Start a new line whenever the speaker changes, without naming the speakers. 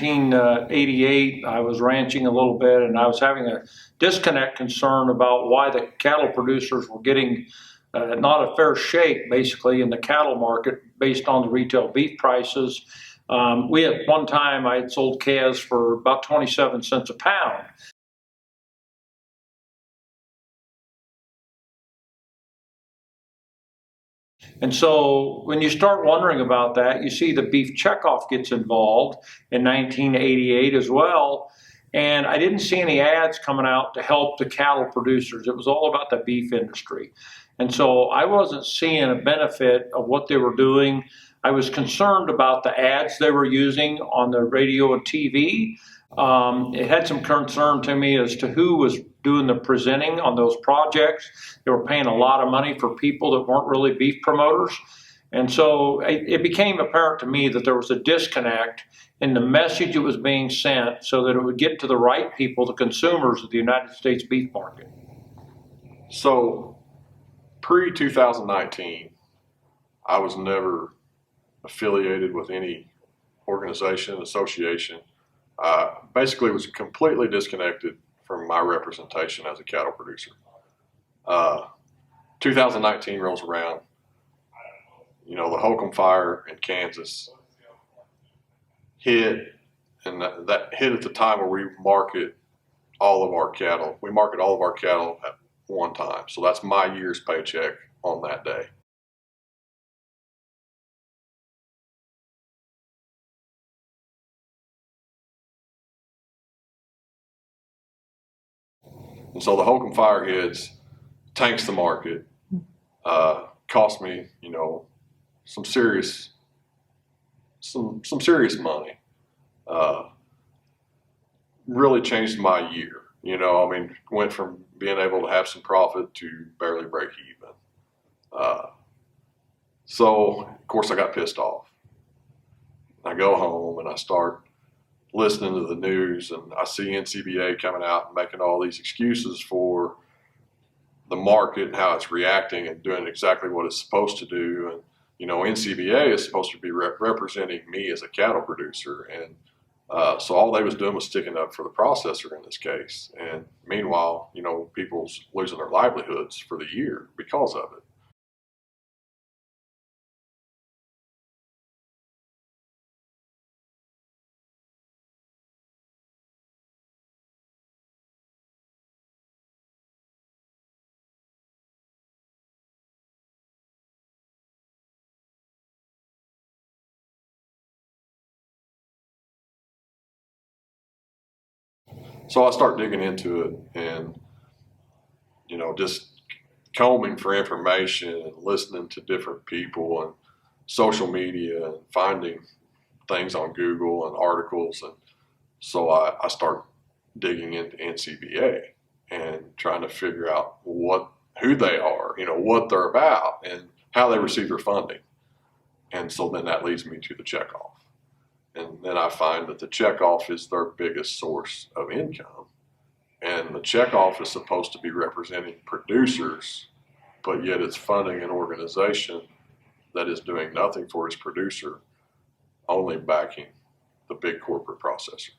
1988, I was ranching a little bit, and I was having a disconnect concern about why the cattle producers were getting not a fair shake, basically, in the cattle market based on the retail beef prices. We at one time, I had sold calves for about 27 cents a pound. And so when you start wondering about that, you see the beef checkoff gets involved in 1988 as well. And I didn't see any ads coming out to help the cattle producers. It was all about the beef industry. And so I wasn't seeing a benefit of what they were doing. I was concerned about the ads they were using on the radio and TV. It had some concern to me as to who was doing the presenting on those projects. They were paying a lot of money for people that weren't really beef promoters. And so it became apparent to me that there was a disconnect in the message that was being sent so that it would get to the right people, the consumers of the United States beef market.
So pre-2019, I was never affiliated with any organization, association. Basically was completely disconnected from my representation as a cattle producer. 2019 rolls around. You know, the Holcomb fire in Kansas hit, and that hit at the time where we market all of our cattle. We market all of our cattle at one time. So that's my year's paycheck on that day. And so the Holcomb fire hits, tanks the market, cost me, you know, some serious money. Really changed my year. You know, I mean, went from being able to have some profit to barely break even. So of course I got pissed off. I go home and I start listening to the news, and I see NCBA coming out and making all these excuses for the market and how it's reacting and doing exactly what it's supposed to do. And, you know, NCBA is supposed to be representing me as a cattle producer. And so all they was doing was sticking up for the processor in this case. And meanwhile, you know, people's losing their livelihoods for the year because of it. So I start digging into it and, you know, just combing for information and listening to different people and social media and finding things on Google and articles. And so I start digging into NCBA and trying to figure out who they are, you know, what they're about and how they receive their funding. And so then that leads me to the checkoff. And then I find that the checkoff is their biggest source of income. And the checkoff is supposed to be representing producers, but yet it's funding an organization that is doing nothing for its producer, only backing the big corporate processors.